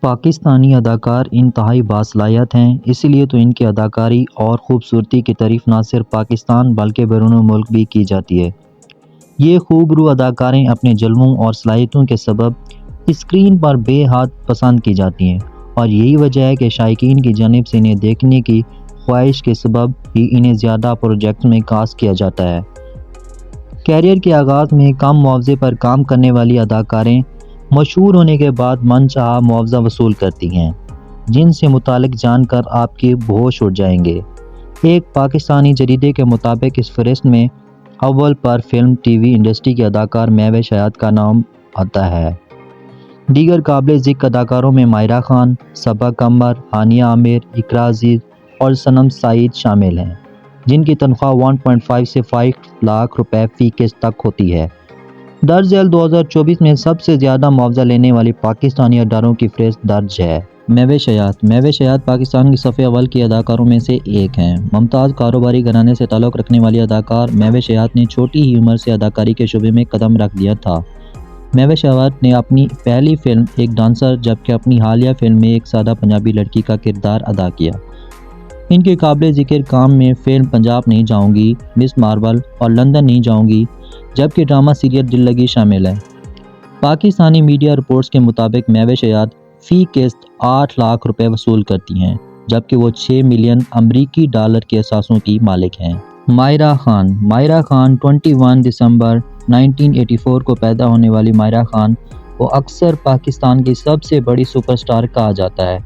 پاکستانی اداکار انتہائی باصلاحیت ہیں، اسی لیے تو ان کی اداکاری اور خوبصورتی کی تعریف نہ صرف پاکستان بلکہ بیرون ملک بھی کی جاتی ہے۔ یہ خوبرو اداکاریں اپنے جلووں اور صلاحیتوں کے سبب اسکرین پر بے حد پسند کی جاتی ہیں، اور یہی وجہ ہے کہ شائقین کی جانب سے انہیں دیکھنے کی خواہش کے سبب ہی انہیں زیادہ پروجیکٹس میں کاسٹ کیا جاتا ہے۔ کیریئر کے آغاز میں کم معاوضے پر کام کرنے والی اداکاریں مشہور ہونے کے بعد من چاہا معاوضہ وصول کرتی ہیں، جن سے متعلق جان کر آپ کے ہوش اڑ جائیں گے۔ ایک پاکستانی جریدے کے مطابق اس فہرست میں اول پر فلم ٹی وی انڈسٹری کے اداکار مہوش حیات کا نام آتا ہے۔ دیگر قابل ذکر اداکاروں میں ماہرہ خان، صبا قمر، ہانیہ عامر، اقراء عزیز اور صنم سعید شامل ہیں، جن کی تنخواہ 1.5 سے 5 لاکھ روپے فی قسط تک ہوتی ہے۔ درج ذیل 2024 میں سب سے زیادہ معاوضہ لینے والی پاکستانی اداکاروں کی فہرست درج ہے۔ مہوش حیات پاکستان کی صف اول کے اداکاروں میں سے ایک ہیں۔ ممتاز کاروباری گھرانے سے تعلق رکھنے والی اداکار مہوش حیات نے چھوٹی ہی عمر سے اداکاری کے شعبے میں قدم رکھ دیا تھا۔ مہوش حیات نے اپنی پہلی فلم ایک ڈانسر، جبکہ اپنی حالیہ فلم میں ایک سادہ پنجابی لڑکی کا کردار ادا کیا۔ ان کے قابل ذکر کام میں فلم پنجاب نہیں جاؤں گی، مس مارول اور لندن نہیں جاؤں گی، جبکہ ڈرامہ سیریل دل لگی شامل ہے۔ پاکستانی میڈیا رپورٹس کے مطابق مہوش حیات فی قسط 8 لاکھ روپے وصول کرتی ہیں، جبکہ وہ 6 ملین امریکی ڈالر کے اثاثوں کی مالک ہیں۔ ماہرہ خان 21 دسمبر 1984 کو پیدا ہونے والی ماہرہ خان کو اکثر پاکستان کی سب سے بڑی سپر اسٹار کہا جاتا ہے۔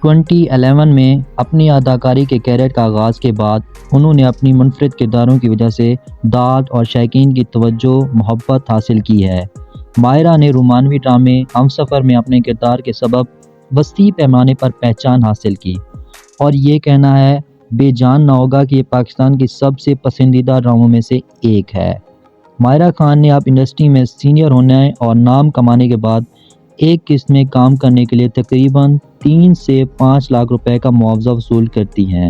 2011 میں اپنی اداکاری کے کیریئر کا آغاز کے بعد انہوں نے اپنی منفرد کرداروں کی وجہ سے داد اور شائقین کی توجہ محبت حاصل کی ہے۔ ماہرہ نے رومانوی ڈرامے ہمسفر میں اپنے کردار کے سبب وسیع پیمانے پر پہچان حاصل کی، اور یہ کہنا ہے بے جان نہ ہوگا کہ یہ پاکستان کی سب سے پسندیدہ ڈراموں میں سے ایک ہے۔ ماہرہ خان نے اب انڈسٹری میں سینئر ہونے اور نام کمانے کے بعد ایک قسط میں کام کرنے کے لیے تقریباً 3 سے 5 لاکھ روپے کا معاوضہ وصول کرتی ہیں،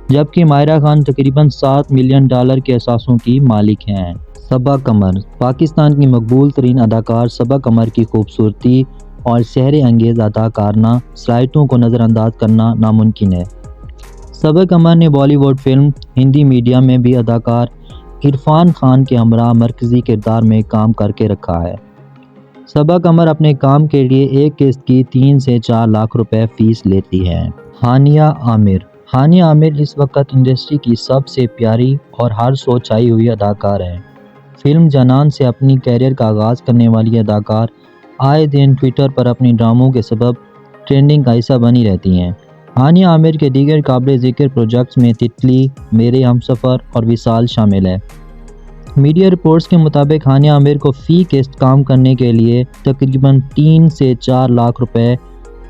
جبکہ ماہرہ خان تقریباً 7 ملین ڈالر کے اثاثوں کی مالک ہیں۔ صبا قمر پاکستان کی مقبول ترین اداکار صبا قمر کی خوبصورتی اور سحر انگیز اداکارانہ صلاحیتوں کو نظر انداز کرنا ناممکن ہے۔ صبا قمر نے بالی ووڈ فلم ہندی میڈیا میں بھی اداکار عرفان خان کے ہمراہ مرکزی کردار میں کام کر کے رکھا ہے۔ صبا قمر اپنے کام کے لیے ایک قسط کی 3 سے 4 لاکھ روپے فیس لیتی ہے۔ ہانیہ عامر اس وقت انڈسٹری کی سب سے پیاری اور ہر سو چھائی ہوئی اداکار ہیں۔ فلم جانان سے اپنی کیریئر کا آغاز کرنے والی اداکار آئے دن ٹویٹر پر اپنی ڈراموں کے سبب ٹرینڈنگ کا حصہ بنی رہتی ہیں۔ ہانیہ عامر کے دیگر قابل ذکر پروجیکٹس میں تتلی، میرے ہمسفر اور وصال شامل ہے۔ میڈیا رپورٹس کے مطابق ہانیہ عامر کو فی قسط کام کرنے کے لیے تقریباً 3 سے 4 لاکھ روپے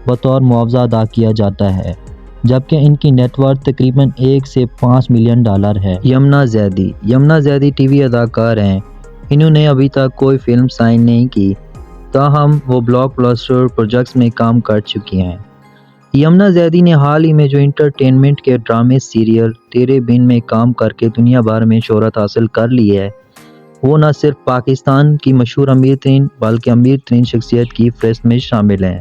بطور معاوضہ ادا کیا جاتا ہے، جبکہ ان کی نیٹ ورتھ تقریباً 1 سے 5 ملین ڈالر ہے۔ یمنا زیدی ٹی وی اداکار ہیں۔ انہوں نے ابھی تک کوئی فلم سائن نہیں کی، تاہم وہ بلاک بسٹر پروجیکٹس میں کام کر چکی ہیں۔ یمنا زیدی نے حال ہی میں جو انٹرٹینمنٹ کے ڈرامے سیریل تیرے بن میں کام کر کے دنیا بھر میں شہرت حاصل کر لی ہے، وہ نہ صرف پاکستان کی مشہور امیر ترین بلکہ امیر ترین شخصیت کی فہرست میں شامل ہیں۔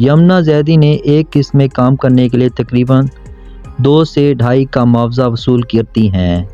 یمنا زیدی نے ایک قسط میں کام کرنے کے لیے تقریباً 2 سے 2.5 کا معاوضہ وصول کرتی ہیں۔